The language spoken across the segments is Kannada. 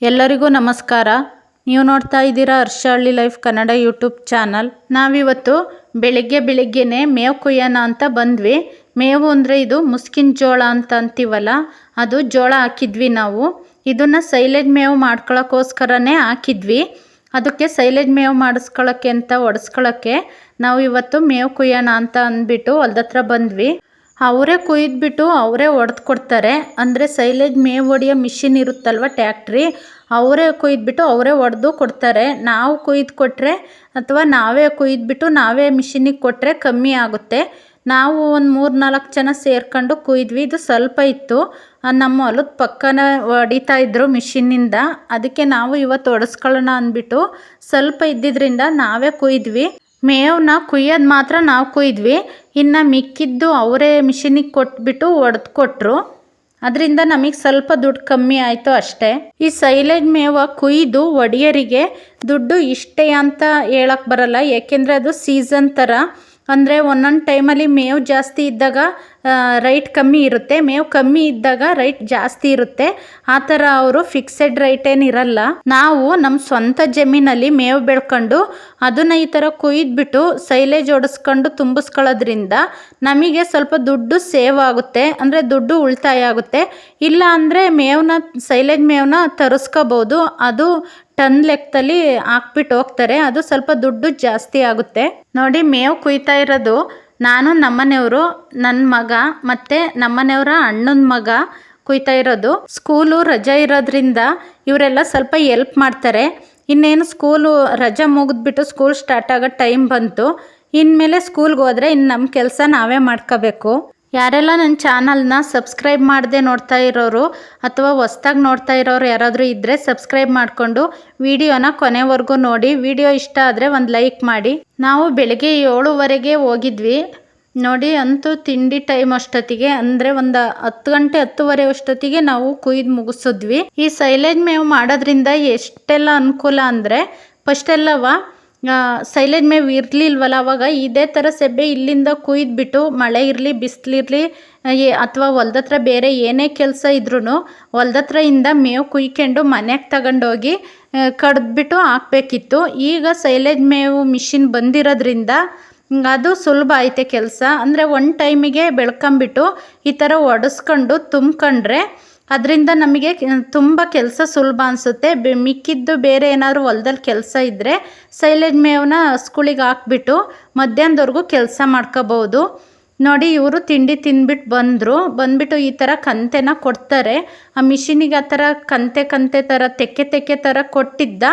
ಎಲ್ಲರಿಗೂ ನಮಸ್ಕಾರ. ನೀವು ನೋಡ್ತಾ ಇದ್ದೀರಾ ಹರ್ಷಹಳ್ಳಿ ಲೈಫ್ ಕನ್ನಡ ಯೂಟ್ಯೂಬ್ ಚಾನಲ್. ನಾವಿವತ್ತು ಬೆಳಿಗ್ಗೆನೆ ಮೇವು ಕುಯ್ಯೋಣ ಅಂತ ಬಂದ್ವಿ. ಮೇವು ಅಂದರೆ ಇದು ಮುಸ್ಕಿನ ಜೋಳ ಅಂತ ಅಂತೀವಲ್ಲ, ಅದು ಜೋಳ ಹಾಕಿದ್ವಿ ನಾವು. ಇದನ್ನು ಸೈಲೇಜ್ ಮೇವು ಮಾಡ್ಕೊಳ್ಳೋಕ್ಕೋಸ್ಕರನೇ ಹಾಕಿದ್ವಿ. ಅದಕ್ಕೆ ಸೈಲೇಜ್ ಮೇವು ಮಾಡಿಸ್ಕೊಳ್ಳೋಕ್ಕೆ ಅಂತ ಒಡಿಸ್ಕೊಳ್ಳೋಕ್ಕೆ ನಾವು ಇವತ್ತು ಮೇವು ಕುಯ್ಯೋಣ ಅಂತ ಅಂದ್ಬಿಟ್ಟು ಹೊಲ್ದ ಹತ್ರ ಬಂದ್ವಿ. ಅವರೇ ಕುಯ್ದುಬಿಟ್ಟು ಅವರೇ ಹೊಡೆದು ಕೊಡ್ತಾರೆ. ಅಂದರೆ ಸೈಲೇಜ್ ಮೇವು ಹೊಡೆಯೋ ಮಿಷಿನ್ ಇರುತ್ತಲ್ವ, ಟ್ಯಾಕ್ಟ್ರಿ, ಅವರೇ ಕುಯ್ದುಬಿಟ್ಟು ಅವರೇ ಹೊಡೆದು ಕೊಡ್ತಾರೆ. ನಾವು ಕುಯ್ದು ಕೊಟ್ಟರೆ ಅಥವಾ ನಾವೇ ಕುಯ್ದುಬಿಟ್ಟು ನಾವೇ ಮಿಷಿನಿಗೆ ಕೊಟ್ಟರೆ ಕಮ್ಮಿ ಆಗುತ್ತೆ. ನಾವು ಒಂದು 3-4 ಜನ ಸೇರ್ಕೊಂಡು ಕುಯ್ದ್ವಿ. ಇದು ಸ್ವಲ್ಪ ಇತ್ತು, ನಮ್ಮ ಹೊಲದ ಪಕ್ಕನ ಹೊಡಿತಾ ಇದ್ರು ಮಿಷಿನ್ನಿಂದ. ಅದಕ್ಕೆ ನಾವು ಇವತ್ತು ಹೊಡೆಸ್ಕೊಳ್ಳೋಣ ಅಂದ್ಬಿಟ್ಟು ಸ್ವಲ್ಪ ಇದ್ದಿದ್ದರಿಂದ ನಾವೇ ಕುಯ್ದ್ವಿ. ಮೇವನ್ನ ಕುಯ್ಯೋದು ಮಾತ್ರ ನಾವು ಕುಯ್ದ್ವಿ, ಇನ್ನು ಮಿಕ್ಕಿದ್ದು ಅವರೇ ಮಿಷಿನಿಗೆ ಕೊಟ್ಬಿಟ್ಟು ಹೊಡೆದು ಕೊಟ್ಟರು. ಅದರಿಂದ ನಮಗೆ ಸ್ವಲ್ಪ ದುಡ್ಡು ಕಮ್ಮಿ ಆಯಿತು ಅಷ್ಟೇ. ಈ ಸೈಲೇಜ್ ಮೇವ ಕುಯ್ದು ಒಡೆಯರಿಗೆ ದುಡ್ಡು ಇಷ್ಟೇ ಅಂತ ಹೇಳಕ್ಕೆ ಬರಲ್ಲ, ಏಕೆಂದರೆ ಅದು ಸೀಸನ್ ಥರ. ಅಂದರೆ ಒಂದೊಂದು ಟೈಮಲ್ಲಿ ಮೇವು ಜಾಸ್ತಿ ಇದ್ದಾಗ ರೈಟ್ ಕಮ್ಮಿ ಇರುತ್ತೆ, ಮೇವು ಕಮ್ಮಿ ಇದ್ದಾಗ ರೈಟ್ ಜಾಸ್ತಿ ಇರುತ್ತೆ. ಆ ಥರ ಅವರು ಫಿಕ್ಸೆಡ್ ರೈಟ್ ಏನಿರಲ್ಲ. ನಾವು ನಮ್ಮ ಸ್ವಂತ ಜಮೀನಲ್ಲಿ ಮೇವು ಬೆಳ್ಕೊಂಡು ಅದನ್ನು ಈ ಥರ ಕುಯ್ದುಬಿಟ್ಟು ಸೈಲೇಜ್ ಹೊಡೆಸ್ಕೊಂಡು ತುಂಬಿಸ್ಕೊಳ್ಳೋದ್ರಿಂದ ನಮಗೆ ಸ್ವಲ್ಪ ದುಡ್ಡು ಸೇವ್ ಆಗುತ್ತೆ, ಅಂದರೆ ದುಡ್ಡು ಉಳಿತಾಯ ಆಗುತ್ತೆ. ಇಲ್ಲ ಅಂದರೆ ಮೇವನ್ನ ಸೈಲೇಜ್ ಮೇವನ್ನ ತರಿಸ್ಕೋಬೋದು, ಅದು ಟನ್ ಲೆಕ್ಕದಲ್ಲಿ ಹಾಕ್ಬಿಟ್ಟು ಹೋಗ್ತಾರೆ, ಅದು ಸ್ವಲ್ಪ ದುಡ್ಡು ಜಾಸ್ತಿ ಆಗುತ್ತೆ. ನೋಡಿ, ಮೇವು ಕುಯ್ತಾ ಇರೋದು ನಾನು, ನಮ್ಮನೆಯವರು, ನನ್ನ ಮಗ ಮತ್ತು ನಮ್ಮನೆಯವರ ಅಣ್ಣನ ಮಗ ಕುಯ್ತಾ ಇರೋದು. ಸ್ಕೂಲು ರಜೆ ಇರೋದ್ರಿಂದ ಇವರೆಲ್ಲ ಸ್ವಲ್ಪ ಎಲ್ಪ್ ಮಾಡ್ತಾರೆ. ಇನ್ನೇನು ಸ್ಕೂಲು ರಜೆ ಮುಗಿದ್ಬಿಟ್ಟು ಸ್ಕೂಲ್ ಸ್ಟಾರ್ಟ್ ಆಗೋ ಟೈಮ್ ಬಂತು. ಇನ್ಮೇಲೆ ಸ್ಕೂಲ್ಗೆ ಹೋದರೆ ಇನ್ನು ನಮ್ಮ ಕೆಲಸ ನಾವೇ ಮಾಡ್ಕೋಬೇಕು. ಯಾರೆಲ್ಲ ನನ್ನ ಚಾನಲ್ನ ಸಬ್ಸ್ಕ್ರೈಬ್ ಮಾಡದೆ ನೋಡ್ತಾ ಇರೋರು ಅಥವಾ ಹೊಸ್ದಾಗಿ ನೋಡ್ತಾ ಇರೋರು ಯಾರಾದರೂ ಇದ್ದರೆ ಸಬ್ಸ್ಕ್ರೈಬ್ ಮಾಡಿಕೊಂಡು ವಿಡಿಯೋನ ಕೊನೆವರೆಗೂ ನೋಡಿ. ವಿಡಿಯೋ ಇಷ್ಟ ಆದರೆ ಒಂದು ಲೈಕ್ ಮಾಡಿ. ನಾವು ಬೆಳಗ್ಗೆ 7:30ಗೆ ಹೋಗಿದ್ವಿ. ನೋಡಿ, ಅಂತೂ ತಿಂಡಿ ಟೈಮ್ ಅಷ್ಟೊತ್ತಿಗೆ, ಅಂದರೆ ಒಂದು 10 ಗಂಟೆ 10:30 ಅಷ್ಟೊತ್ತಿಗೆ ನಾವು ಕುಯ್ದು ಮುಗಿಸಿದ್ವಿ. ಈ ಸೈಲೇಜ್ ಮೇವು ಮಾಡೋದ್ರಿಂದ ಎಷ್ಟೆಲ್ಲ ಅನುಕೂಲ ಅಂದರೆ, ಫಸ್ಟೆಲ್ಲವ ಸೈಲೇಜ್ ಮೇವು ಇರಲಿಲ್ವಲ್ಲ, ಅವಾಗ ಇದೇ ಥರ ಸೆಬ್ಬೆ ಇಲ್ಲಿಂದ ಕುಯ್ದುಬಿಟ್ಟು ಮಳೆ ಇರಲಿ ಬಿಸಿಲಿರಲಿ ಅಥವಾ ಹೊಲ್ದ ಹತ್ರ ಬೇರೆ ಏನೇ ಕೆಲಸ ಇದ್ರೂ ಹೊಲ್ದ ಹತ್ರದಿಂದ ಮೇವು ಕುಯ್ಕೊಂಡು ಮನೆಗೆ ತಗೊಂಡೋಗಿ ಕಡ್ದ್ಬಿಟ್ಟು ಹಾಕ್ಬೇಕಿತ್ತು. ಈಗ ಸೈಲೇಜ್ ಮೇವು ಮಿಷಿನ್ ಬಂದಿರೋದ್ರಿಂದ ಅದು ಸುಲಭ ಐತೆ ಕೆಲಸ. ಅಂದರೆ ಒಂದು ಟೈಮಿಗೆ ಬೆಳ್ಕೊಂಬಿಟ್ಟು ಈ ಥರ ಒಡಿಸ್ಕೊಂಡು ತುಂಬ್ಕೊಂಡ್ರೆ ಅದರಿಂದ ನಮಗೆ ತುಂಬ ಕೆಲಸ ಸುಲಭ ಅನಿಸುತ್ತೆ. ಮಿಕ್ಕಿದ್ದು ಬೇರೆ ಏನಾದರೂ ಹೊಲದಲ್ಲಿ ಕೆಲಸ ಇದ್ದರೆ ಸೈಲೇಜ್ ಮೇವನ್ನ ಸ್ಕೂಲಿಗೆ ಹಾಕ್ಬಿಟ್ಟು ಮಧ್ಯಾಹ್ನದವರೆಗೂ ಕೆಲಸ ಮಾಡ್ಕೋಬೋದು. ನೋಡಿ, ಇವರು ತಿಂಡಿ ತಿಂದ್ಬಿಟ್ಟು ಬಂದ್ಬಿಟ್ಟು ಈ ಥರ ಕಂತೆನ ಕೊಡ್ತಾರೆ. ಆ ಮಿಷಿನಿಗೆ ಆ ಥರ ಕಂತೆ ಥರ ತೆಕ್ಕೆ ಥರ ಕೊಟ್ಟಿದ್ದ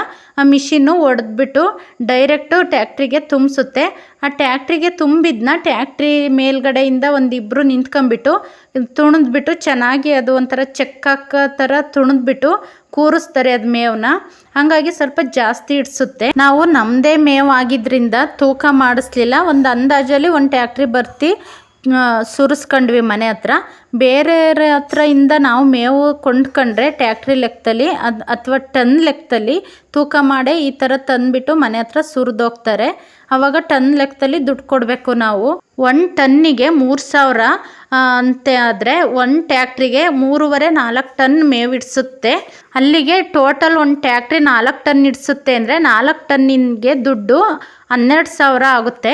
ಆ ಮಿಷಿನ್ನು ಹೊಡೆದ್ಬಿಟ್ಟು ಡೈರೆಕ್ಟು ಟ್ಯಾಕ್ಟ್ರಿಗೆ ತುಂಬಿಸುತ್ತೆ. ಆ ಟ್ಯಾಕ್ಟ್ರಿಗೆ ತುಂಬಿದ್ನ ಟ್ಯಾಕ್ಟ್ರಿ ಮೇಲ್ಗಡೆಯಿಂದ ಒಂದಿಬ್ಬರು ನಿಂತ್ಕೊಂಡ್ಬಿಟ್ಟು ತುಣಿದ್ಬಿಟ್ಟು ಚೆನ್ನಾಗಿ ಅದು ಒಂಥರ ಹಾಕೋ ಥರ ತುಣಿದ್ಬಿಟ್ಟು ಕೂರಿಸ್ತಾರೆ ಅದು ಮೇವನ್ನ. ಹಾಗಾಗಿ ಸ್ವಲ್ಪ ಜಾಸ್ತಿ ಇಡಿಸುತ್ತೆ. ನಾವು ನಮ್ಮದೇ ಮೇವು ಆಗಿದ್ದರಿಂದ ತೂಕ ಮಾಡಿಸ್ಲಿಲ್ಲ. ಒಂದು ಅಂದಾಜಲ್ಲಿ ಒಂದು ಟ್ಯಾಕ್ಟ್ರಿ ಬರ್ತಿ ಸುರಿಸ್ಕೊಂಡ್ವಿ ಮನೆ ಹತ್ರ. ಬೇರೆಯವ್ರ ಹತ್ರದಿಂದ ನಾವು ಮೇವು ಕೊಂಡ್ಕೊಂಡ್ರೆ ಟ್ಯಾಕ್ಟ್ರಿ ಲೆಕ್ಕದಲ್ಲಿ ಅಥವಾ ಟನ್ ಲೆಕ್ಕದಲ್ಲಿ ತೂಕ ಮಾಡಿ ಈ ಥರ ತಂದುಬಿಟ್ಟು ಮನೆ ಹತ್ರ ಸುರಿದೋಗ್ತಾರೆ. ಆವಾಗ ಟನ್ ಲೆಕ್ಕದಲ್ಲಿ ದುಡ್ಡು ಕೊಡಬೇಕು ನಾವು. 1 ಟನ್ನಿಗೆ 3,000 ಅಂತ ಆದರೆ 1 ಟ್ಯಾಕ್ಟ್ರಿಗೆ 3.5-4 ಟನ್ ಮೇವು ಇಡಿಸುತ್ತೆ. ಅಲ್ಲಿಗೆ ಟೋಟಲ್ ಒಂದು ಟ್ಯಾಕ್ಟ್ರಿ 4 ಟನ್ ಇಡಿಸುತ್ತೆ ಅಂದರೆ 4 ಟನ್ನಿಗೆ ದುಡ್ಡು 12,000 ಆಗುತ್ತೆ.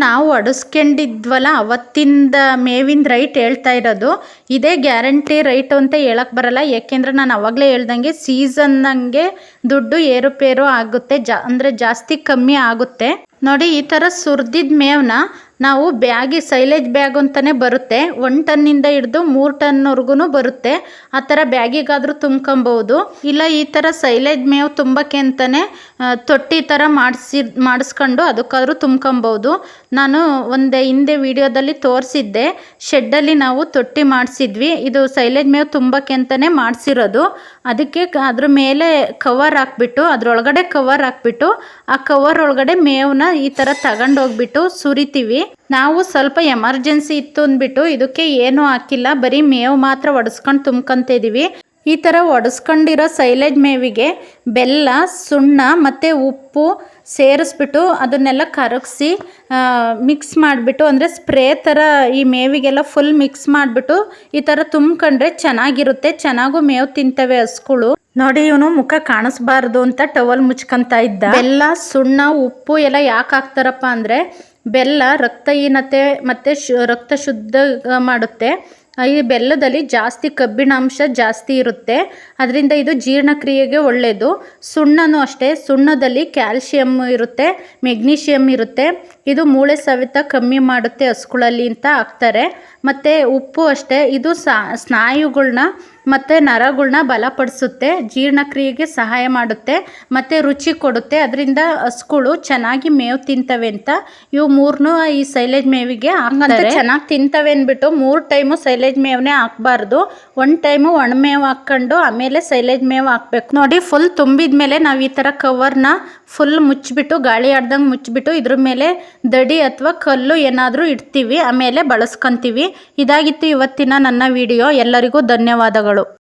ನಾವು ಹೊಡೆಸ್ಕೊಂಡಿದ್ವಲ್ಲ ಅವತ್ತಿಂದ ಮೇವಿನ ರೈಟ್ ಹೇಳ್ತಾ ಇರೋದು. ಇದೇ ಗ್ಯಾರಂಟಿ ರೈಟು ಅಂತ ಹೇಳಕ್ಕೆ ಬರಲ್ಲ, ಏಕೆಂದರೆ ನಾನು ಆವಾಗಲೇ ಹೇಳ್ದಂಗೆ ಸೀಸನ್ನಂಗೆ ದುಡ್ಡು ಏರುಪೇರು ಆಗುತ್ತೆ, ಅಂದರೆ ಜಾಸ್ತಿ ಕಮ್ಮಿ ಆಗುತ್ತೆ. ನೋಡಿ, ಈ ಥರ ಸುರಿದಿದ್ದ ಮೇವನ್ನ ನಾವು ಸೈಲೇಜ್ ಬ್ಯಾಗ್ ಅಂತಲೇ ಬರುತ್ತೆ, 1 ಟನ್ನಿಂದ ಹಿಡಿದು 3 ಟನ್ವರೆಗೂ ಬರುತ್ತೆ. ಆ ಥರ ಬ್ಯಾಗಿಗಾದರೂ ತುಂಬ್ಕೊಬೋದು. ಇಲ್ಲ ಈ ಥರ ಸೈಲೇಜ್ ಮೇವು ತುಂಬಕ್ಕೆ ಅಂತಲೇ ತೊಟ್ಟಿ ಥರ ಮಾಡಿಸ್ಕೊಂಡು ಅದಕ್ಕಾದರೂ ತುಂಬ್ಕೊಬೋದು. ನಾನು ಹಿಂದೆ ವಿಡಿಯೋದಲ್ಲಿ ತೋರಿಸಿದ್ದೆ, ಶೆಡ್ಡಲ್ಲಿ ನಾವು ತೊಟ್ಟಿ ಮಾಡಿಸಿದ್ವಿ. ಇದು ಸೈಲೇಜ್ ಮೇವು ತುಂಬಕ್ಕೆ ಅಂತಲೇ ಮಾಡಿಸಿರೋದು. ಅದಕ್ಕೆ ಅದ್ರ ಮೇಲೆ ಕವರ್ ಹಾಕ್ಬಿಟ್ಟು ಅದರೊಳಗಡೆ ಕವರ್ ಹಾಕ್ಬಿಟ್ಟು ಆ ಕವರ್ ಒಳಗಡೆ ಮೇವನ್ನ ಈ ಥರ ತಗೊಂಡೋಗ್ಬಿಟ್ಟು ಸುರಿತೀವಿ. ನಾವು ಸ್ವಲ್ಪ ಎಮರ್ಜೆನ್ಸಿ ಇತ್ತು ಅಂದ್ಬಿಟ್ಟು ಇದಕ್ಕೆ ಏನೂ ಹಾಕಿಲ್ಲ, ಬರೀ ಮೇವು ಮಾತ್ರ ಒಡಿಸ್ಕೊಂಡು ತುಂಬ್ಕೊಂತಿದ್ದೀವಿ. ಈ ಥರ ಒಡಿಸ್ಕೊಂಡಿರೋ ಸೈಲೇಜ್ ಮೇವಿಗೆ ಬೆಲ್ಲ, ಸುಣ್ಣ ಮತ್ತು ಉಪ್ಪು ಸೇರಿಸ್ಬಿಟ್ಟು ಅದನ್ನೆಲ್ಲ ಕರಗಿಸಿ ಮಿಕ್ಸ್ ಮಾಡಿಬಿಟ್ಟು ಅಂದರೆ ಸ್ಪ್ರೇ ಥರ ಈ ಮೇವಿಗೆಲ್ಲ ಫುಲ್ ಮಿಕ್ಸ್ ಮಾಡಿಬಿಟ್ಟು ಈ ಥರ ತುಂಬ್ಕೊಂಡ್ರೆ ಚೆನ್ನಾಗಿರುತ್ತೆ. ಚೆನ್ನಾಗೂ ಮೇವು ತಿಂತವೆ ಹಸುಗಳು. ನೋಡಿ, ಇವನು ಮುಖ ಕಾಣಿಸ್ಬಾರ್ದು ಅಂತ ಟವಲ್ ಮುಚ್ಕೊಂತ ಇದ್ದ. ಬೆಲ್ಲ, ಸುಣ್ಣ, ಉಪ್ಪು ಎಲ್ಲ ಯಾಕೆ ಹಾಕ್ತಾರಪ್ಪ ಅಂದರೆ ಬೆಲ್ಲ ರಕ್ತಹೀನತೆ ಮತ್ತು ರಕ್ತ ಶುದ್ಧ ಮಾಡುತ್ತೆ. ಈ ಬೆಲ್ಲದಲ್ಲಿ ಜಾಸ್ತಿ ಕಬ್ಬಿಣಾಂಶ ಜಾಸ್ತಿ ಇರುತ್ತೆ, ಅದರಿಂದ ಇದು ಜೀರ್ಣಕ್ರಿಯೆಗೆ ಒಳ್ಳೆಯದು. ಸುಣ್ಣನೂ ಅಷ್ಟೇ, ಸುಣ್ಣದಲ್ಲಿ ಕ್ಯಾಲ್ಶಿಯಮ್ ಇರುತ್ತೆ, ಮೆಗ್ನೀಷಿಯಮ್ ಇರುತ್ತೆ. ಇದು ಮೂಳೆ ಸವೆತ ಕಮ್ಮಿ ಮಾಡುತ್ತೆ ಹಸುಗಳಲ್ಲಿ ಅಂತ ಹಾಕ್ತಾರೆ. ಮತ್ತು ಉಪ್ಪು ಅಷ್ಟೇ, ಇದು ಸ್ನಾಯುಗಳನ್ನ ಮತ್ತು ನರಗಳನ್ನ ಬಲಪಡಿಸುತ್ತೆ, ಜೀರ್ಣಕ್ರಿಯೆಗೆ ಸಹಾಯ ಮಾಡುತ್ತೆ ಮತ್ತು ರುಚಿ ಕೊಡುತ್ತೆ. ಅದರಿಂದ ಹಸುಗಳು ಚೆನ್ನಾಗಿ ಮೇವು ತಿಂತವೆ ಅಂತ ಇವು ಮೂರನ್ನೂ ಈ ಸೈಲೇಜ್ ಮೇವಿಗೆ ಹಾಕ್ತಾರೆ. ಚೆನ್ನಾಗಿ ತಿಂತವೆ ಅಂದ್ಬಿಟ್ಟು 3 ಟೈಮು ಸೈಲೇಜ್ ಮೇವನ್ನೇ ಹಾಕಬಾರ್ದು. 1 ಟೈಮು ಒಣಮೇವು ಹಾಕ್ಕೊಂಡು ಆಮೇಲೆ ಸೈಲೇಜ್ ಮೇವು ಹಾಕಬೇಕು. ನೋಡಿ, ಫುಲ್ ತುಂಬಿದ ಮೇಲೆ ನಾವು ಈ ಥರ ಕವರ್ನ ಫುಲ್ ಮುಚ್ಚಿಬಿಟ್ಟು ಗಾಳಿ ಆಡ್ದಂಗೆ ಮುಚ್ಚಿಬಿಟ್ಟು ಇದ್ರ ಮೇಲೆ ದಡಿ ಅಥವಾ ಕಲ್ಲು ಏನಾದರೂ ಇಡ್ತೀವಿ, ಆಮೇಲೆ ಬಳಸ್ಕೊತೀವಿ. ಇದಾಗಿತ್ತು ಇವತ್ತಿನ ನನ್ನ ವಿಡಿಯೋ. ಎಲ್ಲರಿಗೂ ಧನ್ಯವಾದಗಳು.